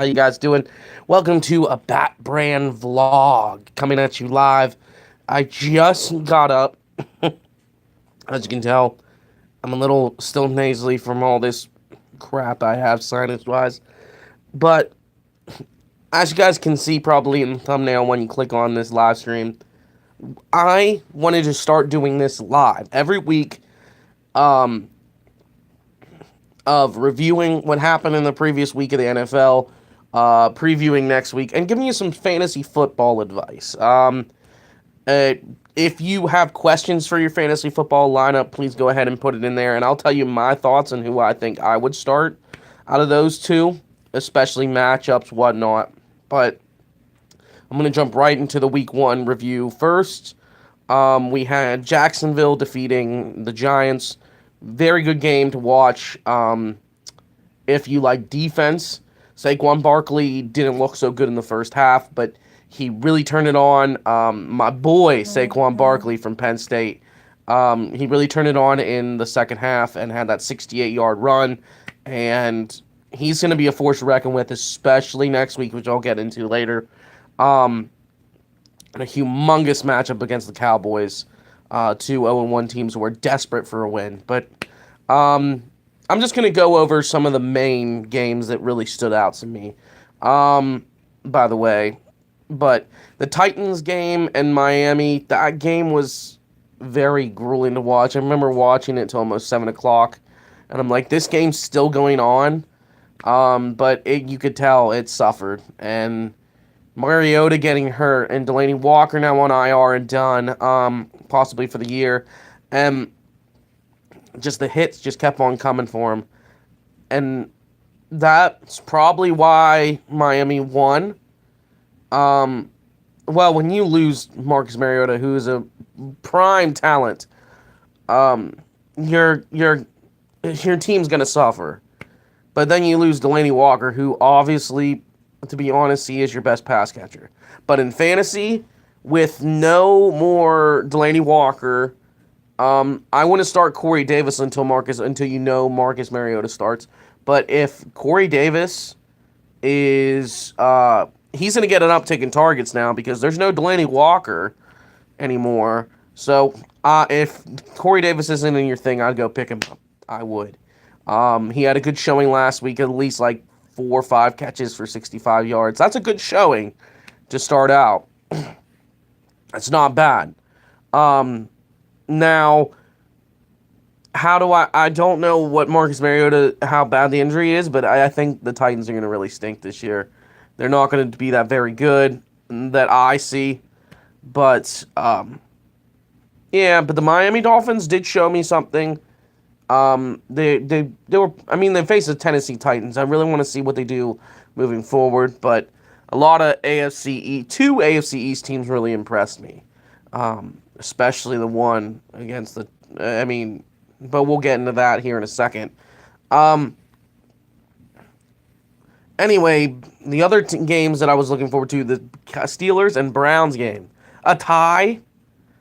How you guys doing? Welcome to a Bat Brand vlog coming at you live. I just got up. As you can tell, I'm a little still nasally from all this crap I have sinus-wise. But as you guys can see probably in the thumbnail when you click on this live stream, I wanted to start doing this live every week. Um, of reviewing what happened in the previous week of the NFL, previewing next week, and giving you some fantasy football advice. Uh, if you have questions for your fantasy football lineup, please go ahead and put it in there, and I'll tell you my thoughts on who I think I would start out of those two, especially matchups, whatnot. But I'm going to jump right into the week one review first. We had Jacksonville defeating the Giants. Very good game to watch. If you like defense, Saquon Barkley didn't look so good in the first half, but he really turned it on. My boy, Saquon Barkley from Penn State, he really turned it on in the second half and had that 68-yard run. And he's going to be a force to reckon with, especially next week, which I'll get into later. And a humongous matchup against the Cowboys, two 0-1 teams who are desperate for a win. But I'm just going to go over some of the main games that really stood out to me, by the way. But the Titans game and Miami, that game was very grueling to watch. I remember watching it till almost 7 o'clock, and I'm like, this game's still going on. But you could tell it suffered, and Mariota getting hurt, and Delaney Walker now on IR and done, possibly for the year. And just the hits just kept on coming for him. And that's probably why Miami won. Well, when you lose Marcus Mariota, who is a prime talent, your team's going to suffer. But then you lose Delaney Walker, who obviously, to be honest, he is your best pass catcher. But in fantasy, with no more Delaney Walker, I want to start Corey Davis until you know Marcus Mariota starts. But if Corey Davis is he's going to get an uptick in targets now because there's no Delaney Walker anymore. So if Corey Davis isn't in your thing, I'd go pick him up. I would. He had a good showing last week, at least like 4 or 5 catches for 65 yards. That's a good showing to start out. It's not bad. Now, how do I don't know what Marcus Mariota, how bad the injury is, but I think the Titans are going to really stink this year. They're not going to be that very good that I see. But, yeah, but the Miami Dolphins did show me something. They were, I mean, they faced the Tennessee Titans. I really want to see what they do moving forward, but a lot of two AFC East teams really impressed me. Especially the one against but we'll get into that here in a second. Anyway, the other games that I was looking forward to, the Steelers and Browns game. A tie?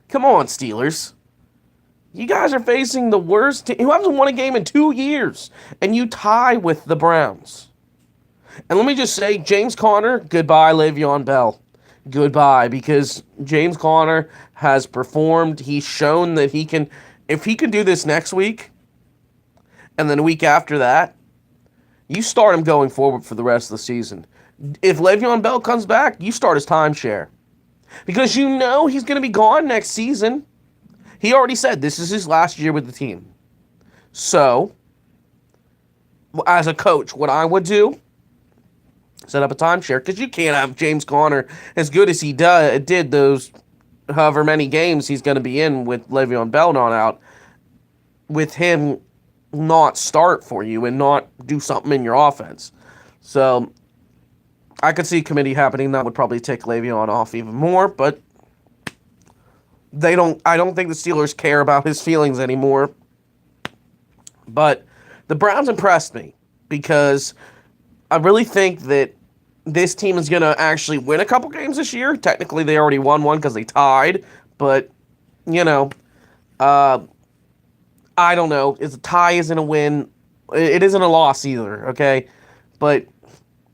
Come on, Steelers. You guys are facing the worst team who hasn't won a game in 2 years, and you tie with the Browns. And let me just say, James Conner, goodbye, Le'Veon Bell. Goodbye, because James Conner has performed. He's shown that he can, if he can do this next week, and then a week after that, you start him going forward for the rest of the season. If Le'Veon Bell comes back, you start his timeshare. Because you know he's going to be gone next season. He already said this is his last year with the team. So, as a coach, what I would do, set up a timeshare, because you can't have James Conner as good as he did those however many games he's going to be in with Le'Veon Bell not out, with him not start for you and not do something in your offense. So, I could see a committee happening that would probably take Le'Veon off even more, but I don't think the Steelers care about his feelings anymore. But the Browns impressed me because I really think that this team is going to actually win a couple games this year. Technically, they already won one because they tied. But, you know, I don't know. A tie isn't a win. It isn't a loss either, okay? But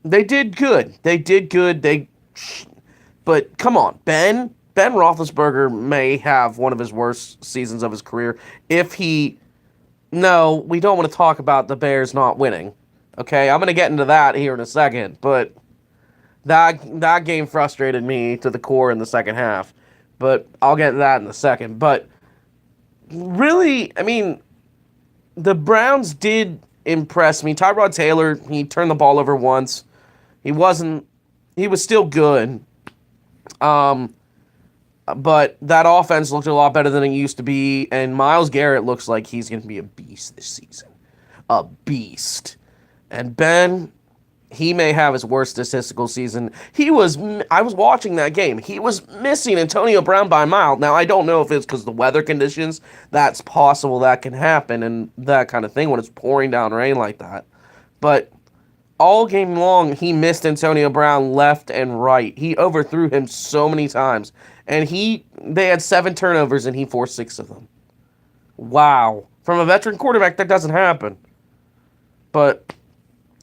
They did good. They did good. But come on, Ben Roethlisberger may have one of his worst seasons of his career if he. No, we don't want to talk about the Bears not winning. Okay, I'm gonna get into that here in a second, but that game frustrated me to the core in the second half. But I'll get to that in a second. But really, I mean, the Browns did impress me. Tyrod Taylor, he turned the ball over once. He wasn't. He was still good. Um, but that offense looked a lot better than it used to be, and Myles Garrett looks like he's going to be a beast this season. A beast. And Ben, he may have his worst statistical season. I was watching that game. He was missing Antonio Brown by a mile. Now, I don't know if it's because of the weather conditions. That's possible that can happen and that kind of thing when it's pouring down rain like that. But all game long, he missed Antonio Brown left and right. He overthrew him so many times. And they had 7 turnovers and he forced 6 of them. Wow. From a veteran quarterback, that doesn't happen. But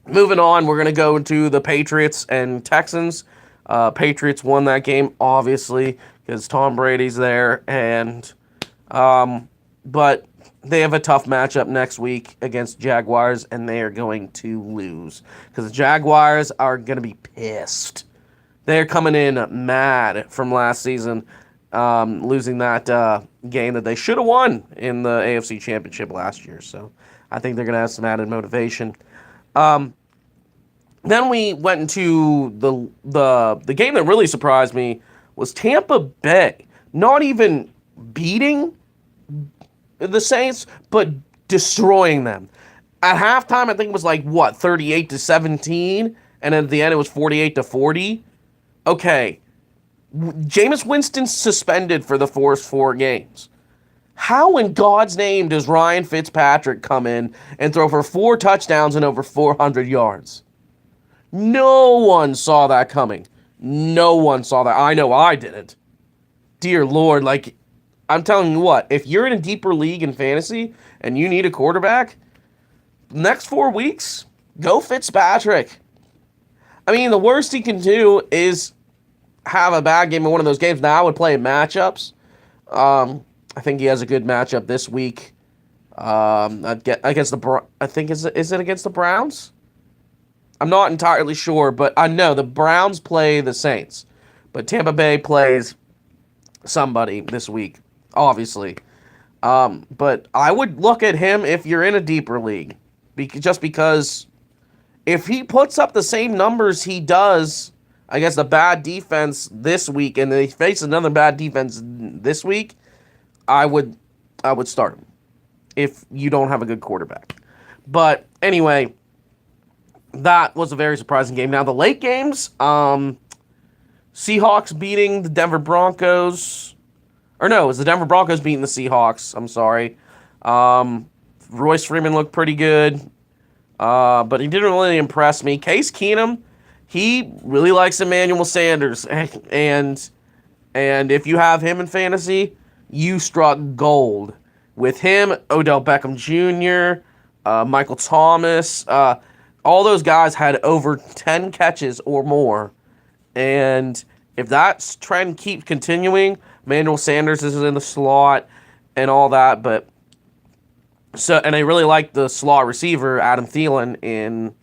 moving on, we're going to go into the Patriots and Texans. Patriots won that game, obviously, because Tom Brady's there. But they have a tough matchup next week against Jaguars, and they are going to lose. Because the Jaguars are going to be pissed. They're coming in mad from last season, losing that game that they should have won in the AFC Championship last year. So I think they're going to have some added motivation. Then we went into the game that really surprised me was Tampa Bay not even beating the Saints, but destroying them. At halftime, I think it was 38-17, and at the end it was 48-40. Okay, Jameis Winston's suspended for the first 4 games. How in God's name does Ryan Fitzpatrick come in and throw for 4 touchdowns and over 400 yards? No one saw that coming. No one saw that. I know I didn't. Dear Lord, I'm telling you what, if you're in a deeper league in fantasy and you need a quarterback, next 4 weeks, go Fitzpatrick. I mean, the worst he can do is have a bad game in one of those games. Now I would play matchups. I think he has a good matchup this week. Against I think is it against the Browns? I'm not entirely sure, but I know the Browns play the Saints, but Tampa Bay plays somebody this week, obviously. But I would look at him if you're in a deeper league, just because if he puts up the same numbers he does against a bad defense this week, and they face another bad defense this week, I would start him if you don't have a good quarterback. But anyway, that was a very surprising game. Now the late games, Seahawks beating the Denver Broncos. Or no, it was the Denver Broncos beating the Seahawks. I'm sorry. Royce Freeman looked pretty good, but he didn't really impress me. Case Keenum, he really likes Emmanuel Sanders, and if you have him in fantasy, you struck gold. With him, Odell Beckham Jr., Michael Thomas, all those guys had over 10 catches or more. And if that trend keeps continuing, Emmanuel Sanders is in the slot and all that. And I really like the slot receiver, Adam Thielen, in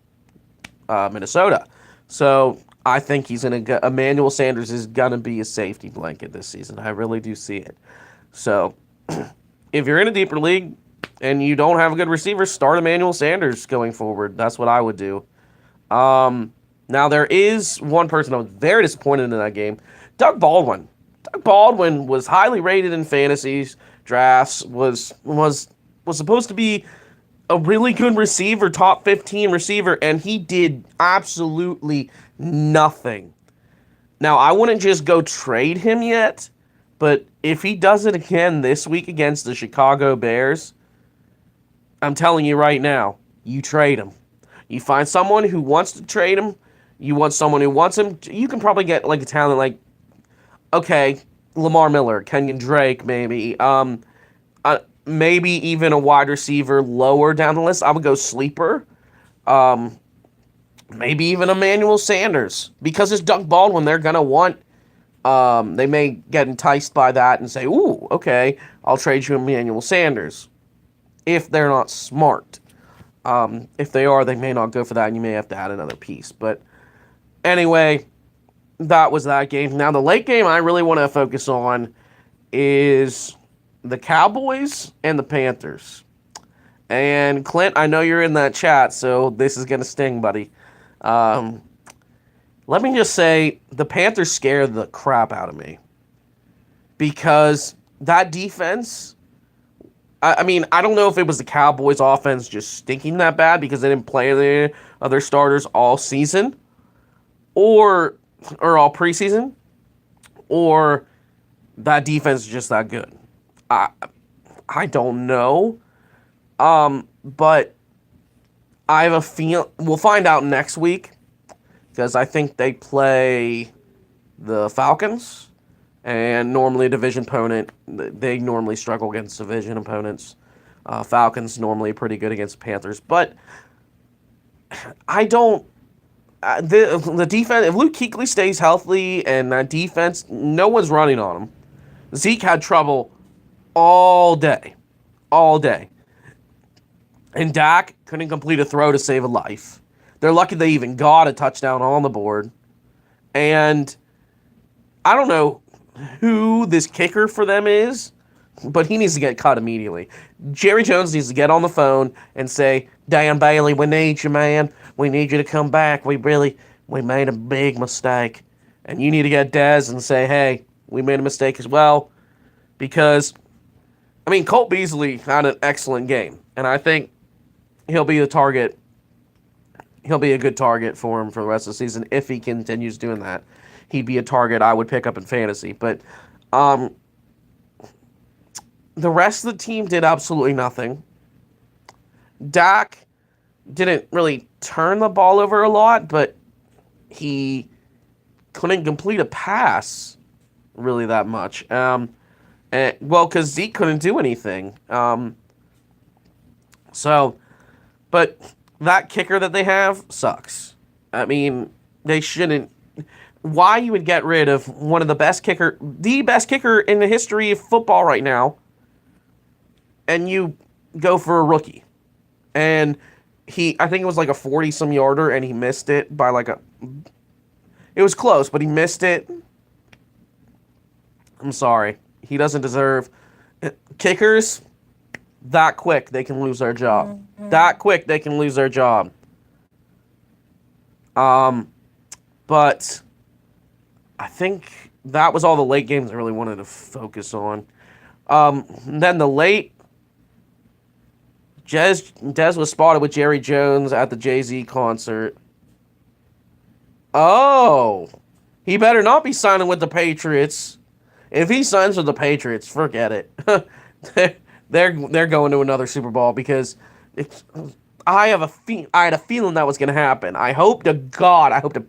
Minnesota. So I think Emmanuel Sanders is going to be a safety blanket this season. I really do see it. So if you're in a deeper league and you don't have a good receiver, start Emmanuel Sanders going forward. That's what I would do. Now, there is one person I was very disappointed in that game. Doug Baldwin. Doug Baldwin was highly rated in fantasies, drafts, was supposed to be a really good receiver, top 15 receiver, and he did absolutely nothing. Now, I wouldn't just go trade him yet, but if he does it again this week against the Chicago Bears, I'm telling you right now, you trade him. You find someone who wants to trade him. You want someone who wants him. You can probably get a talent Lamar Miller, Kenyon Drake, maybe. Maybe even a wide receiver lower down the list. I would go sleeper for maybe even Emmanuel Sanders. Because it's Doug Baldwin, they're going to want, they may get enticed by that and say, ooh, okay, I'll trade you Emmanuel Sanders. If they're not smart. If they are, they may not go for that, and you may have to add another piece. But anyway, that was that game. Now, the late game I really want to focus on is the Cowboys and the Panthers. And Clint, I know you're in that chat, so this is going to sting, buddy. Let me just say, the Panthers scared the crap out of me. Because that defense, I mean, I don't know if it was the Cowboys' offense just stinking that bad because they didn't play the other starters all season, or all preseason, or that defense is just that good. I don't know. But I have a feel we'll find out next week because I think they play the Falcons, and normally a division opponent. They normally struggle against division opponents. Falcons normally pretty good against Panthers, but I don't. The defense, if Luke Kuechly stays healthy and that defense, no one's running on him. Zeke had trouble all day. And Dak couldn't complete a throw to save a life. They're lucky they even got a touchdown on the board. And I don't know who this kicker for them is, but he needs to get cut immediately. Jerry Jones needs to get on the phone and say, Dan Bailey, we need you, man. We need you to come back. We made a big mistake. And you need to get Dez and say, hey, we made a mistake as well. Because, I mean, Colt Beasley had an excellent game. And I think he'll be the target. He'll be a good target for him for the rest of the season if he continues doing that. He'd be a target I would pick up in fantasy. But the rest of the team did absolutely nothing. Dak didn't really turn the ball over a lot, but he couldn't complete a pass really that much. Because Zeke couldn't do anything. But that kicker that they have sucks. I mean, they shouldn't. Why you would get rid of one of the best kicker in the history of football right now, and you go for a rookie. And I think it was like a 40-some yarder, and he missed it by it was close, but he missed it. I'm sorry. He doesn't deserve kickers. That quick, they can lose their job. That quick, they can lose their job. But I think that was all the late games I really wanted to focus on. Then the late, Dez was spotted with Jerry Jones at the Jay-Z concert. Oh, he better not be signing with the Patriots. If he signs with the Patriots, forget it. They're going to another Super Bowl because I had a feeling that was going to happen. I hope to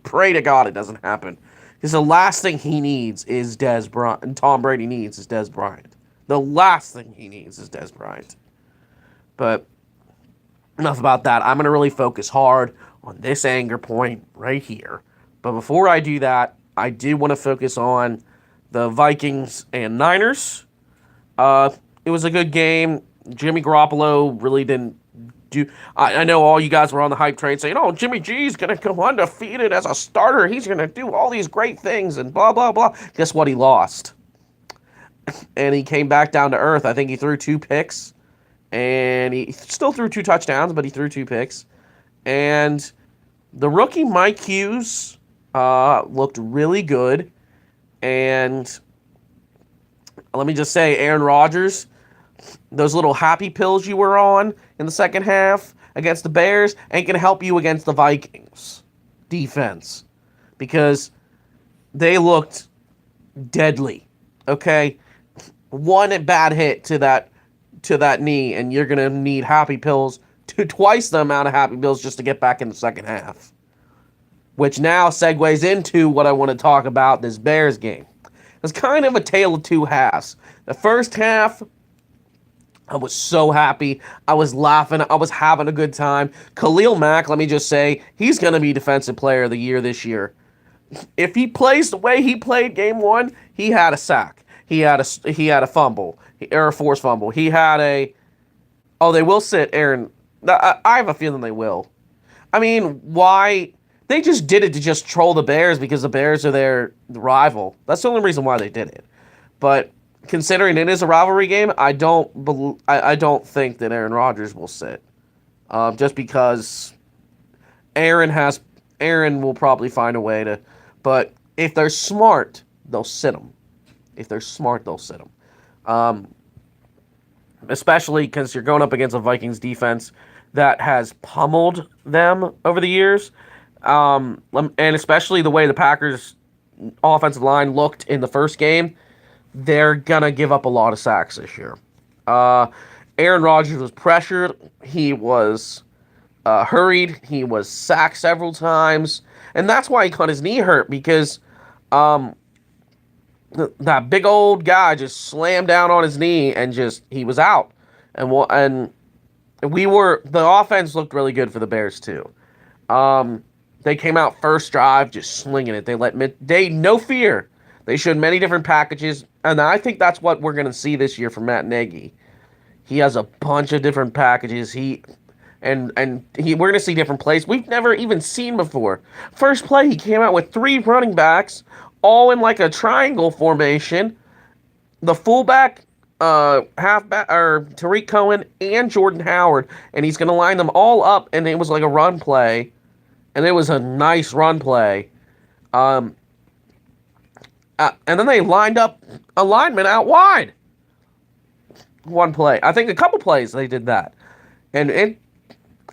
pray to God it doesn't happen. Because the last thing he needs is Dez Bryant. And Tom Brady needs is Dez Bryant. The last thing he needs is Dez Bryant. But enough about that. I'm going to really focus hard on this anger point right here. But before I do that, I did want to focus on the Vikings and Niners. It was a good game. Jimmy Garoppolo really didn't do... I know all you guys were on the hype train saying, oh, Jimmy G's going to go undefeated as a starter. He's going to do all these great things and blah, blah, blah. Guess what? He lost. And he came back down to earth. I think he threw 2 picks. And he still threw 2 touchdowns, but he threw 2 picks. And the rookie Mike Hughes looked really good. And let me just say, Aaron Rodgers, those little happy pills you were on in the second half against the Bears ain't going to help you against the Vikings defense because they looked deadly, okay? One bad hit to that knee, and you're going to need happy pills, twice the amount of happy pills just to get back in the second half, which now segues into what I want to talk about, this Bears game. It's kind of a tale of two halves. The first half, I was so happy. I was laughing. I was having a good time. Khalil Mack, let me just say, he's going to be Defensive Player of the Year this year. If he plays the way he played game one, he had a sack. He had a fumble or a forced fumble. He had a. Oh, they will sit Aaron. I have a feeling they will. I mean, why? They just did it to just troll the Bears because the Bears are their rival. That's the only reason why they did it. But considering it is a rivalry game, I don't think that Aaron Rodgers will sit. Just because Aaron will probably find a way to. But if they're smart, they'll sit him. If they're smart, they'll sit him. Especially because you're going up against a Vikings defense that has pummeled them over the years. And especially the way the Packers' offensive line looked in the first game, they're going to give up a lot of sacks this year. Aaron Rodgers was pressured. He was hurried. He was sacked several times. And that's why he got his knee hurt, because that big old guy just slammed down on his knee and he was out. And the offense looked really good for the Bears too. They came out first drive just slinging it. They no fear. They showed many different packages, and I think that's what we're going to see this year from Matt Nagy. He has a bunch of different packages. We're going to see different plays we've never even seen before. First play, he came out with 3 running backs, all in like a triangle formation. The fullback, halfback, or Tariq Cohen and Jordan Howard, and he's going to line them all up, and it was like a run play, and it was a nice run play. And then they lined up a lineman out wide. One play. I think a couple plays they did that. And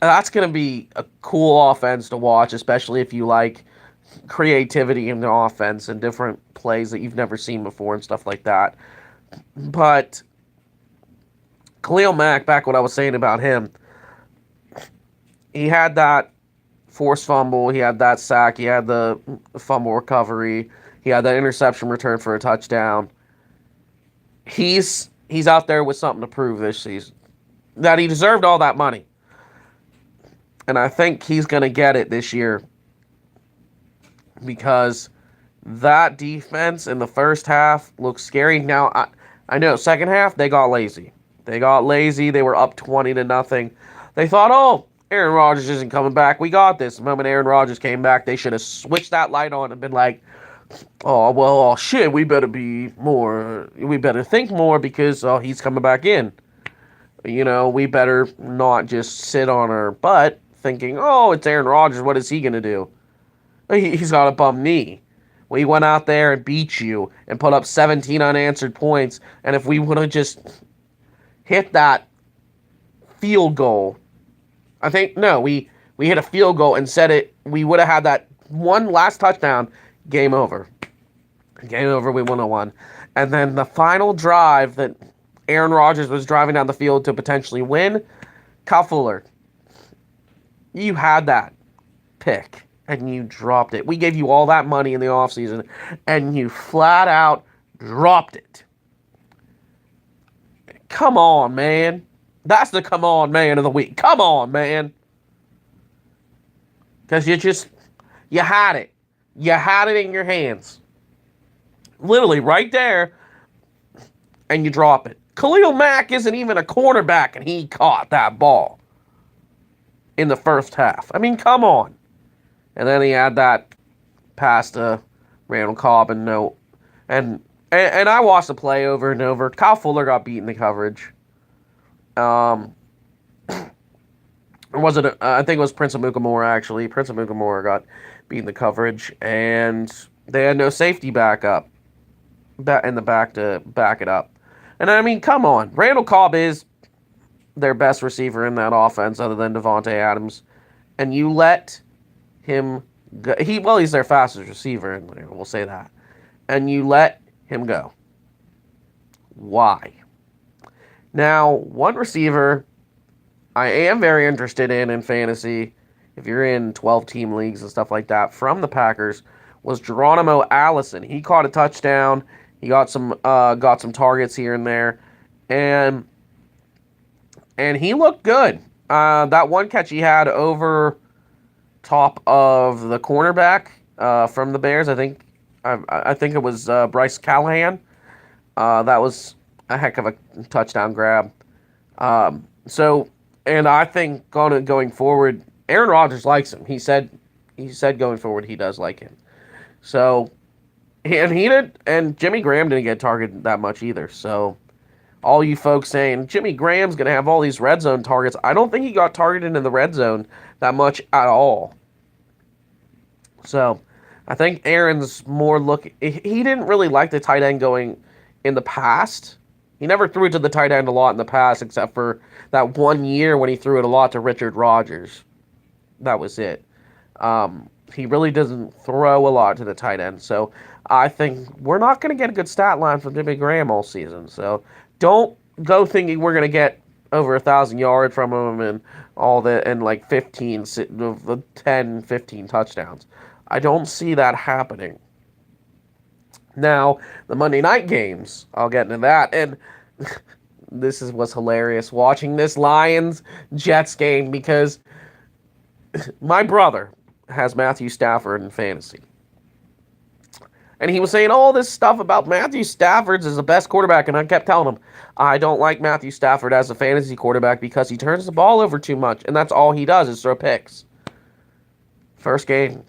that's going to be a cool offense to watch, especially if you like creativity in the offense and different plays that you've never seen before and stuff like that. But Khalil Mack, back what I was saying about him, he had that forced fumble, he had that sack, he had the fumble recovery, he had that interception return for a touchdown. He's out there with something to prove this season. That he deserved all that money. And I think he's going to get it this year. Because that defense in the first half looks scary. Now, I know, second half, they got lazy. They were up 20-0. They thought, oh, Aaron Rodgers isn't coming back. We got this. The moment Aaron Rodgers came back, they should have switched that light on and been like, shit, we better think more because he's coming back in. We better not just sit on our butt thinking, oh, it's Aaron Rodgers, what is he going to do? He's got a bum knee. Well, he went out there and beat you and put up 17 unanswered points, and if we would have just hit that field goal, I think, no, we hit a field goal and set it, we would have had that one last touchdown, game over. Game over, we won a 1. And then the final drive that Aaron Rodgers was driving down the field to potentially win, Kyle Fuller, you had that pick and you dropped it. We gave you all that money in the offseason and you flat out dropped it. Come on, man. That's the come on, man of the week. Come on, man. Because you had it. You had it in your hands. Literally right there. And you drop it. Khalil Mack isn't even a cornerback and he caught that ball in the first half. I mean, come on. And then he had that pass to Randall Cobb and no. And I watched the play over and over. Kyle Fuller got beat in the coverage. Or was it? I think it was Prince Amukamara, actually. Prince Amukamara got beat in the coverage. And they had no safety backup in the back to back it up. And I mean, come on. Randall Cobb is their best receiver in that offense other than Devontae Adams. And you let him go. He's their fastest receiver, and we'll say that. And you let him go. Why? Now, one receiver I am very interested in fantasy, if you're in 12-team leagues and stuff like that, from the Packers, was Geronimo Allison. He caught a touchdown. He got some targets here and there. And and he looked good. That one catch he had over top of the cornerback from the Bears, I think it was Bryce Callahan. That was a heck of a touchdown grab. So, and I think going forward, Aaron Rodgers likes him. He said going forward he does like him. So, and Jimmy Graham didn't get targeted that much either. So, all you folks saying Jimmy Graham's going to have all these red zone targets, I don't think he got targeted in the red zone that much at all. So, I think Aaron's more he didn't really like the tight end going in the past. He never threw it to the tight end a lot in the past, except for that 1 year when he threw it a lot to Richard Rodgers. That was it. He really doesn't throw a lot to the tight end. So I think we're not going to get a good stat line from Jimmy Graham all season. So don't go thinking we're going to get over 1,000 yards from him and all that, and like 10, 15 touchdowns. I don't see that happening. Now, the Monday night games, I'll get into that. And was hilarious watching this Lions-Jets game because my brother has Matthew Stafford in fantasy. And he was saying all this stuff about Matthew Stafford is the best quarterback, and I kept telling him, I don't like Matthew Stafford as a fantasy quarterback because he turns the ball over too much, and that's all he does is throw picks. First game,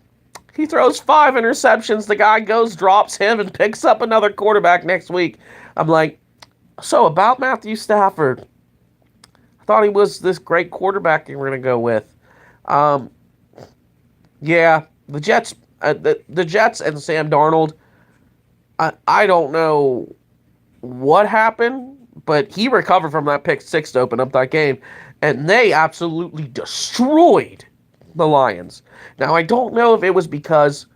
he throws 5 interceptions. The guy drops him, and picks up another quarterback next week. I'm like, so about Matthew Stafford, I thought he was this great quarterback you were going to go with. Yeah, the Jets and Sam Darnold, I don't know what happened, but he recovered from that pick 6 to open up that game, and they absolutely destroyed the Lions. Now, I don't know if it was because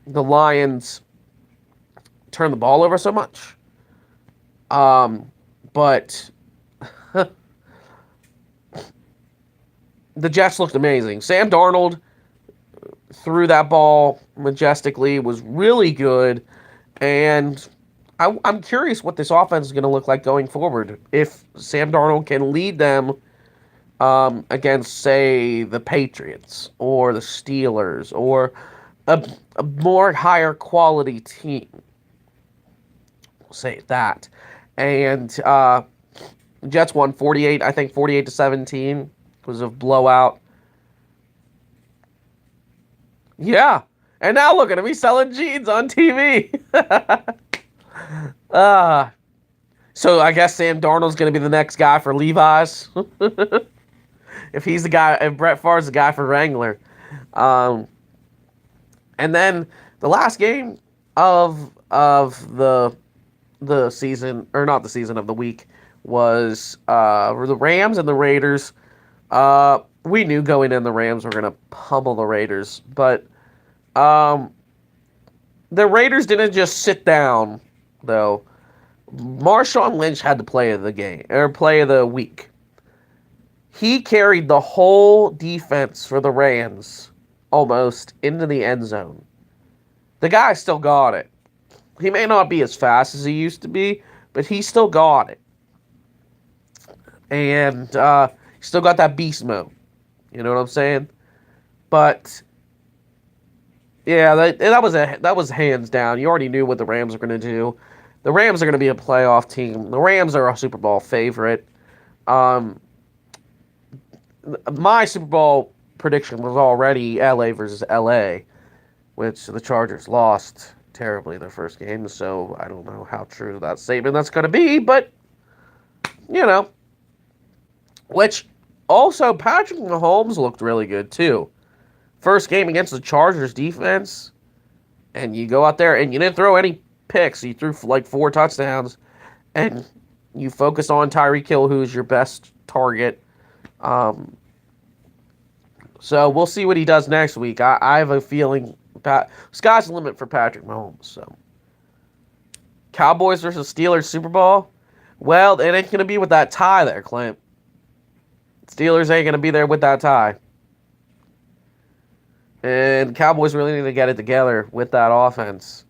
the Lions turned the ball over so much, but the Jets looked amazing. Sam Darnold threw that ball majestically, was really good, and I'm curious what this offense is going to look like going forward. If Sam Darnold can lead them against, say, the Patriots or the Steelers or a more higher quality team. We'll say that. And Jets won 48-17. It was a blowout. Yeah. And now look at him. He's selling jeans on TV. So I guess Sam Darnold's going to be the next guy for Levi's. If he's the guy, if Brett Favre's the guy for Wrangler. And then the last game of the season, or not the season, of the week, was the Rams and the Raiders. We knew going in the Rams were going to pummel the Raiders, but the Raiders didn't just sit down, though. Marshawn Lynch had to play of the week. He carried the whole defense for the Rams almost into the end zone. The guy still got it. He may not be as fast as he used to be, but he still got it. And he still got that beast mode. You know what I'm saying? But yeah, that was hands down. You already knew what the Rams were going to do. The Rams are going to be a playoff team. The Rams are a Super Bowl favorite. My Super Bowl prediction was already LA versus LA, which the Chargers lost terribly their first game, so I don't know how true that statement that's going to be, but, you know. Which, also, Patrick Mahomes looked really good, too. First game against the Chargers defense, and you go out there, and you didn't throw any picks. You threw like 4 touchdowns, and you focus on Tyreek Hill, who's your best target. So we'll see what he does next week. I have a feeling sky's the limit for Patrick Mahomes. So Cowboys versus Steelers Super Bowl. Well, it ain't gonna be with that tie there, Clint. Steelers ain't gonna be there with that tie. And Cowboys really need to get it together with that offense.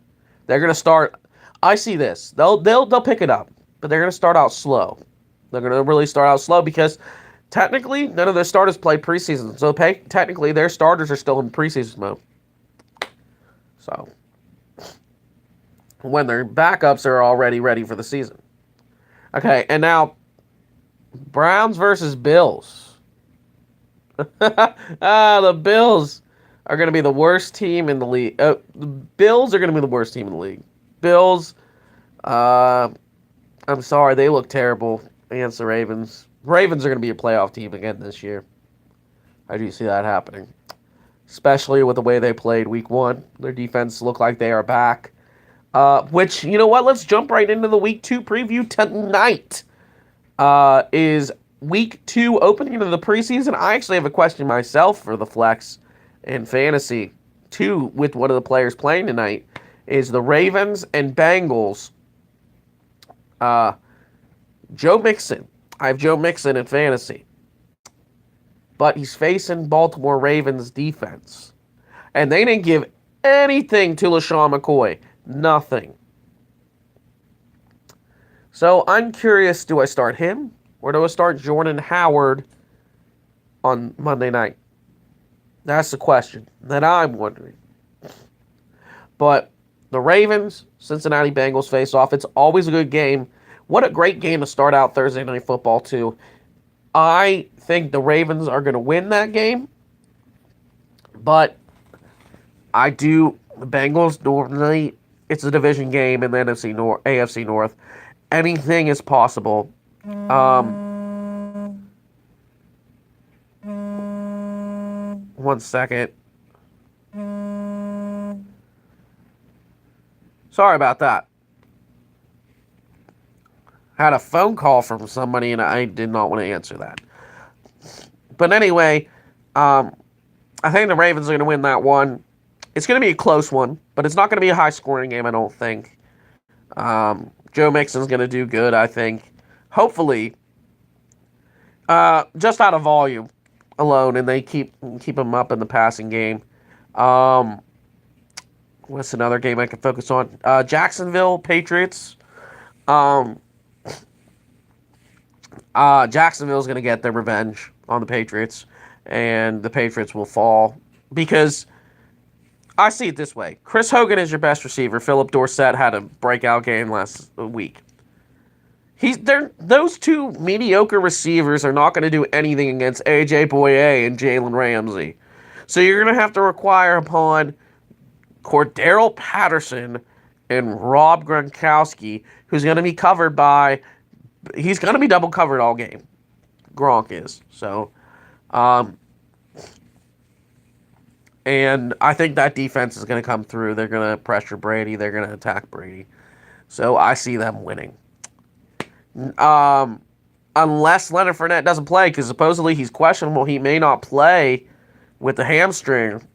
They're gonna start. I see this. They'll pick it up, but they're gonna start out slow. They're going to really start out slow because technically none of their starters play preseason. So technically their starters are still in preseason mode. So when their backups are already ready for the season. Okay, and now Browns versus Bills. The Bills are going to be the worst team in the league. The Bills are going to be the worst team in the league. Bills, I'm sorry, they look terrible against the Ravens. Ravens are going to be a playoff team again this year. I do see that happening. Especially with the way they played week 1. Their defense looked like they are back. Which, you know what? Let's jump right into the week 2 preview tonight. Is week 2 opening into the preseason. I actually have a question myself for the flex and fantasy, too, with one of the players playing tonight. Is the Ravens and Bengals. Joe Mixon. I have Joe Mixon in fantasy. But he's facing Baltimore Ravens defense. And they didn't give anything to LaShawn McCoy. Nothing. So I'm curious, do I start him or do I start Jordan Howard on Monday night? That's the question that I'm wondering. But the Ravens, Cincinnati Bengals face off. It's always a good game. What a great game to start out Thursday Night Football, too. I think the Ravens are going to win that game. But I do. The Bengals normally, it's a division game in the AFC North. Anything is possible. One second. Sorry about that. I had a phone call from somebody and I did not want to answer that. But anyway, I think the Ravens are going to win that one. It's going to be a close one, but it's not going to be a high-scoring game, I don't think. Joe Mixon's going to do good, I think. Hopefully, just out of volume alone, and they keep him up in the passing game. What's another game I can focus on? Jacksonville Patriots. Jacksonville's going to get their revenge on the Patriots, and the Patriots will fall because I see it this way. Chris Hogan is your best receiver. Philip Dorsett had a breakout game last week. Those two mediocre receivers are not going to do anything against A.J. Bouye and Jalen Ramsey. So you're going to have to require upon Cordero Patterson and Rob Gronkowski, who's going to be covered by... He's going to be double covered all game. Gronk is. So, and I think that defense is going to come through. They're going to pressure Brady. They're going to attack Brady. So I see them winning. Unless Leonard Fournette doesn't play, because supposedly he's questionable. He may not play with the hamstring.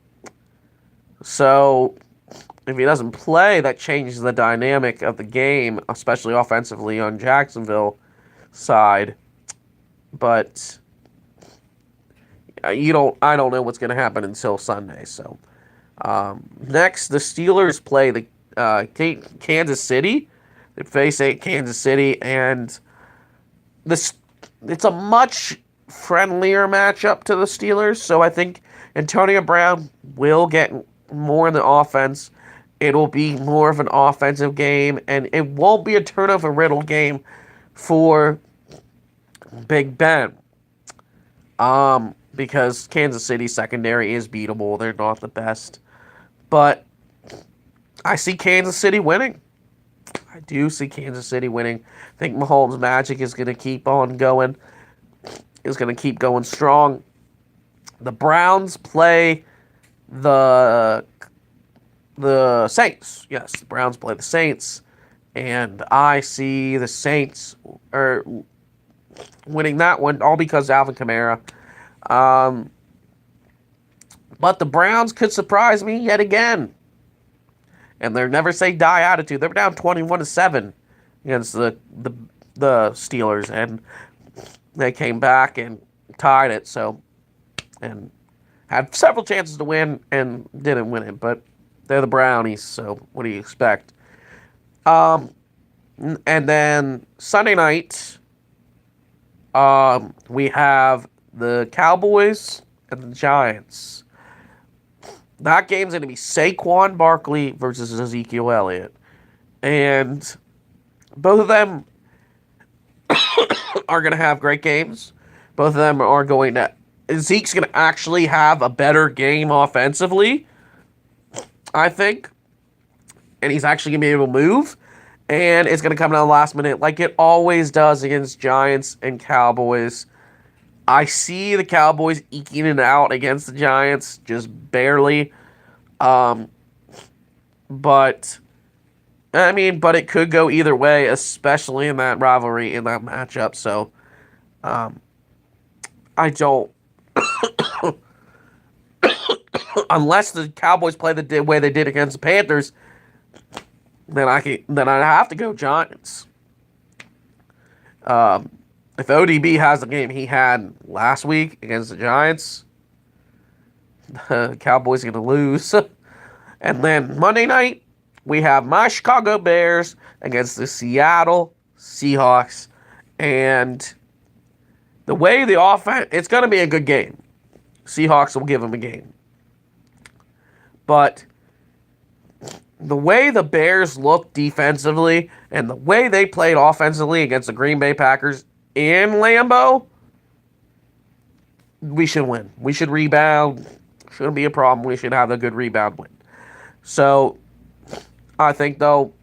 So if he doesn't play, that changes the dynamic of the game, especially offensively on Jacksonville side. But I don't know what's going to happen until Sunday. So next, the Steelers play the Kansas City. They face Kansas City, and it's a much friendlier matchup to the Steelers. So I think Antonio Brown will get more in the offense. It'll be more of an offensive game, and it won't be a turnover-riddled game for Big Ben. Because Kansas City secondary is beatable. They're not the best. But I see Kansas City winning. I do see Kansas City winning. I think Mahomes' magic is going to keep on going. Is going to keep going strong. The Browns play the Saints. Yes, the Browns play the Saints. And I see the Saints are winning that one, all because of Alvin Kamara. But the Browns could surprise me yet again. And their never say die attitude. They were down 21-7 against the Steelers, and they came back and tied it. So, and had several chances to win and didn't win it. But they're the Brownies, so what do you expect? And then Sunday night, We have the Cowboys and the Giants. That game's going to be Saquon Barkley versus Ezekiel Elliott. And both of them are going to have great games. Both of them are going to... Zeke's going to actually have a better game offensively, I think. And he's actually going to be able to move. And it's going to come down to the last minute like it always does against Giants and Cowboys. I see the Cowboys eking it out against the Giants, just barely. But it could go either way, especially in that rivalry, in that matchup. So, I don't... Unless the Cowboys play the way they did against the Panthers, then I have to go Giants. If ODB has the game he had last week against the Giants, the Cowboys are going to lose. And then Monday night, we have my Chicago Bears against the Seattle Seahawks. And the way the offense, it's going to be a good game. Seahawks will give them a game. But the way the Bears look defensively and the way they played offensively against the Green Bay Packers in Lambeau, we should win. We should rebound. Shouldn't be a problem. We should have a good rebound win. So, I think, though,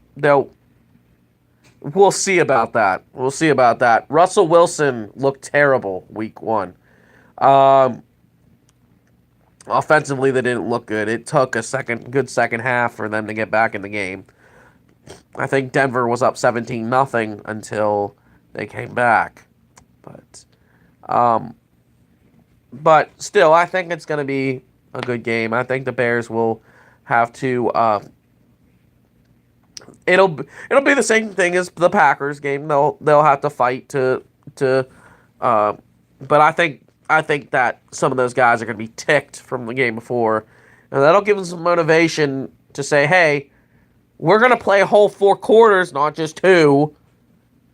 we'll see about that. We'll see about that. Russell Wilson looked terrible week 1. Offensively, they didn't look good. It took a good second half for them to get back in the game. I think Denver was up 17-0 until they came back. But still, I think it's going to be a good game. I think the Bears will have to... It'll be the same thing as the Packers game. They'll have to fight to but I think that some of those guys are going to be ticked from the game before, and that'll give them some motivation to say, "Hey, we're going to play a whole 4 quarters, not just 2,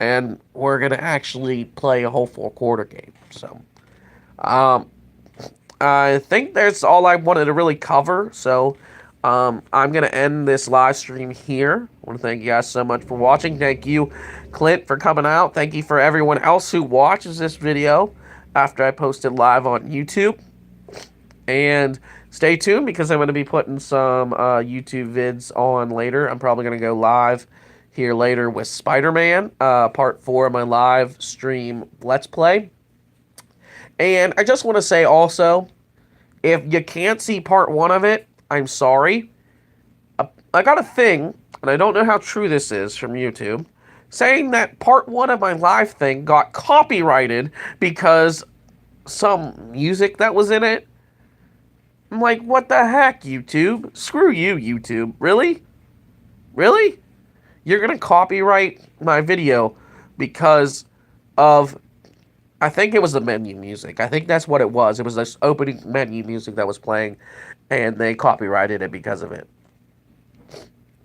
and we're going to actually play a whole 4-quarter game." So, I think that's all I wanted to really cover. So, I'm going to end this live stream here. I want to thank you guys so much for watching. Thank you, Clint, for coming out. Thank you for everyone else who watches this video after I post it live on YouTube. And stay tuned because I'm going to be putting some YouTube vids on later. I'm probably going to go live here later with Spider-Man, part 4 of my live stream Let's Play. And I just want to say also, if you can't see part 1 of it, I'm sorry. I got a thing, and I don't know how true this is from YouTube, saying that part 1 of my live thing got copyrighted because some music that was in it. I'm like, what the heck, YouTube? Screw you, YouTube. Really? Really? You're going to copyright my video because of... I think it was the menu music. I think that's what it was. It was this opening menu music that was playing, and they copyrighted it because of it.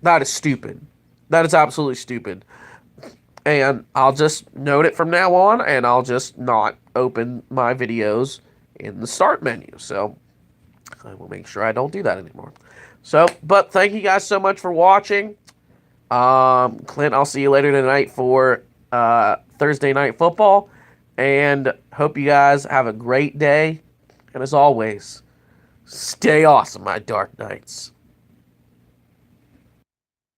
That is stupid. That is absolutely stupid. And I'll just note it from now on, and I'll just not open my videos in the start menu. So, I will make sure I don't do that anymore. So, but thank you guys so much for watching. Clint, I'll see you later tonight for Thursday Night Football. And hope you guys have a great day. And as always, stay awesome, my Dark Knights.